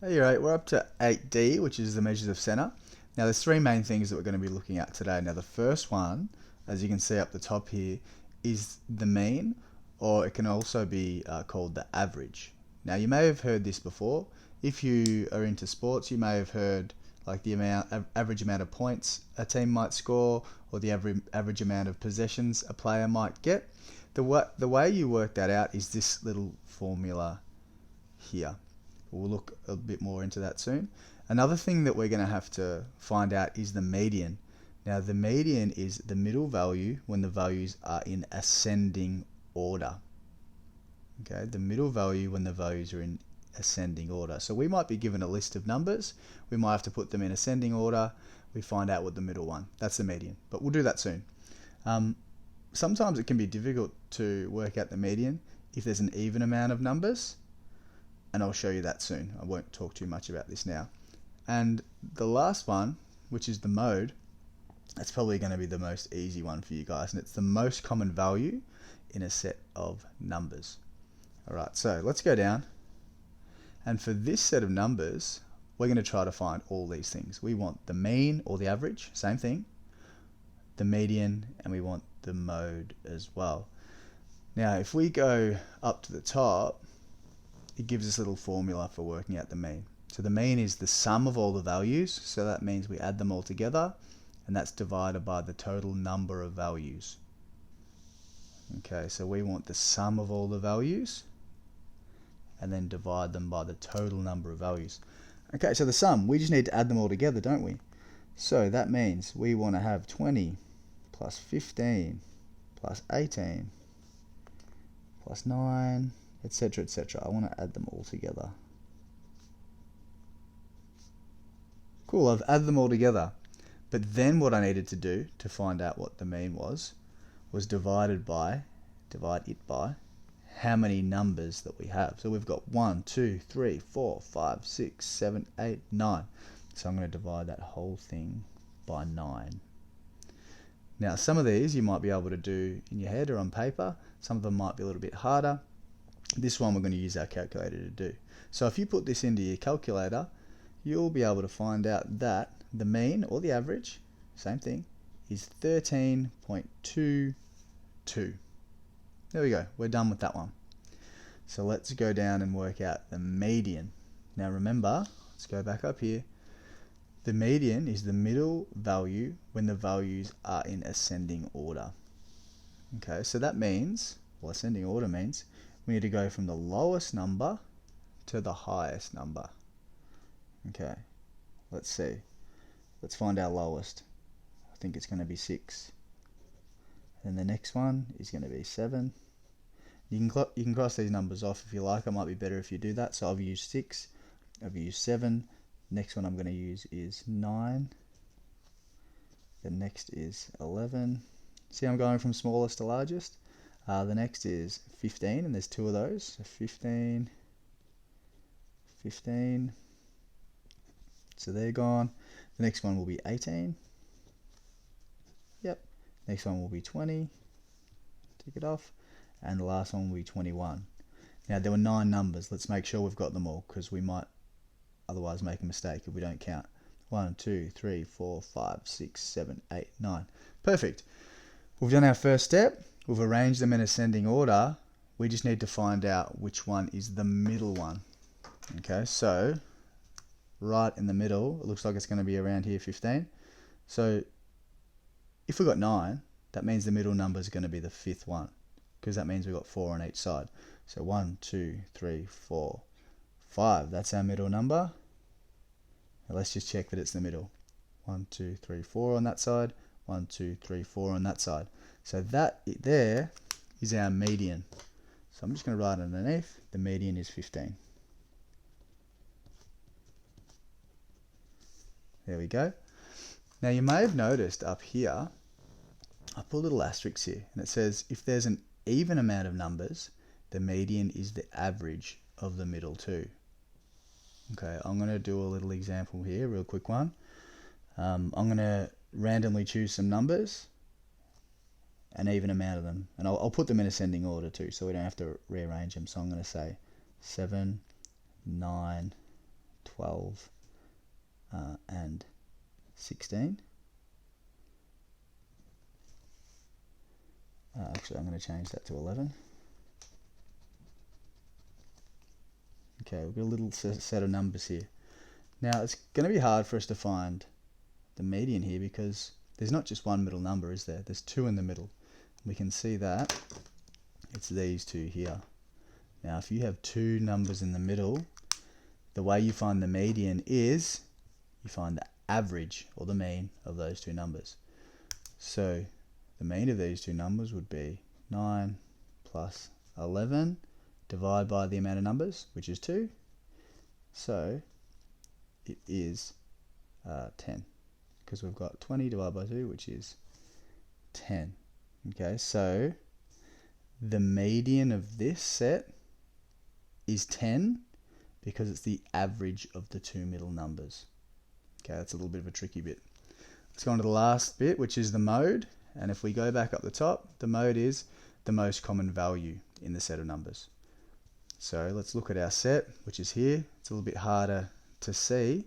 Hey, right, we're up to 8D, which is the measures of center. Now, there's three main things that we're going to be looking at today. Now, the first one, as you can see up the top here, is the mean, or it can also be called the average. Now, you may have heard this before. If you are into sports, you may have heard like the average amount of points a team might score, or the average amount of possessions a player might get. The way you work that out is this little formula here. We'll look a bit more into that soon. Another thing that we're going to have to find out is the median. Now, the median is the middle value when the values are in ascending order. Okay, the middle value when the values are in ascending order. So we might be given a list of numbers. We might have to put them in ascending order. We find out what the middle one. That's the median. But we'll do that soon. Sometimes it can be difficult to work out the median if there's an even amount of numbers, and I'll show you that soon. I won't talk too much about this now. And the last one, which is the mode, that's probably going to be the most easy one for you guys, and it's the most common value in a set of numbers. Alright, so let's go down, and for this set of numbers, we're going to try to find all these things. We want the mean or the average, same thing, the median, and we want the mode as well. Now, if we go up to the top, it gives us a little formula for working out the mean. So the mean is the sum of all the values, so that means we add them all together, and that's divided by the total number of values. Okay, so we want the sum of all the values, and then divide them by the total number of values. Okay, so the sum, we just need to add them all together, don't we? So that means we want to have 20 plus 15 plus 18 plus 9, etc., etc. I want to add them all together. Cool, I've added them all together. But then what I needed to do to find out what the mean was divide it by how many numbers that we have. So we've got 1, 2, 3, 4, 5, 6, 7, 8, 9. So I'm going to divide that whole thing by 9. Now, some of these you might be able to do in your head or on paper. Some of them might be a little bit harder. This one we're going to use our calculator to do. So if you put this into your calculator, you'll be able to find out that the mean or the average, same thing, is 13.22. There we go, we're done with that one. So let's go down and work out the median. Now remember, let's go back up here. The median is the middle value when the values are in ascending order. Okay, so that means, well, ascending order means we need to go from the lowest number to the highest number. Okay, let's see. Let's find our lowest. I think it's going to be 6. And the next one is going to be 7. You can cross these numbers off if you like. It might be better if you do that. So I've used 6. I've used 7. Next one I'm going to use is 9. The next is 11. See, I'm going from smallest to largest. The next is 15, and there's 2 of those. So 15, 15. So they're gone. The next one will be 18. Yep. Next one will be 20. Tick it off. And the last one will be 21. Now, there were 9 numbers. Let's make sure we've got them all, because we might otherwise make a mistake if we don't count. 1, 2, 3, 4, 5, 6, 7, 8, 9. Perfect. We've done our first step. We've arranged them in ascending order. We just need to find out which one is the middle one. Okay, so right in the middle, it looks like it's going to be around here, 15. So if we got 9, that means the middle number is going to be the 5th one, because that means we've got 4 on each side. So 1, 2, 3, 4, 5. That's our middle number. Now let's just check that it's the middle. 1, 2, 3, 4 on that side. 1, 2, 3, 4 on that side. So that there is our median. So I'm just going to write underneath, the median is 15. There we go. Now you may have noticed up here, I put a little asterisk here, and it says if there's an even amount of numbers, the median is the average of the middle two. Okay, I'm going to do a little example here, real quick one. I'm going to randomly choose some numbers, an even amount of them, and I'll put them in ascending order too, so we don't have to rearrange them. So I'm going to say 7, 9, 12 and 16. Actually, I'm going to change that to 11. Okay, we've got a little set of numbers here. Now, it's going to be hard for us to find the median here because there's not just one middle number, is there? There's two in the middle. We can see that it's these two here. Now, if you have two numbers in the middle, the way you find the median is you find the average or the mean of those two numbers. So the mean of these two numbers would be 9 plus 11 divided by the amount of numbers, which is 2. So it is 10, because we've got 20 divided by 2, which is 10. Okay, so the median of this set is 10 because it's the average of the two middle numbers. Okay, that's a little bit of a tricky bit. Let's go on to the last bit, which is the mode. And if we go back up the top, the mode is the most common value in the set of numbers. So let's look at our set, which is here. It's a little bit harder to see.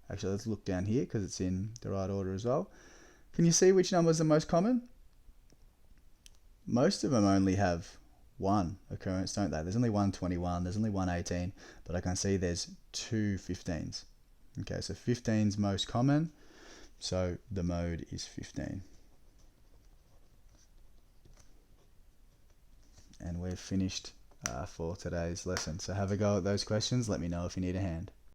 Actually, let's look down here because it's in the right order as well. Can you see which number is the most common? Most of them only have one occurrence, don't they? There's only one 21, there's only one 18, but I can see there's two 15s. Okay, so 15's most common, so the mode is 15. And we're finished for today's lesson. So have a go at those questions. Let me know if you need a hand.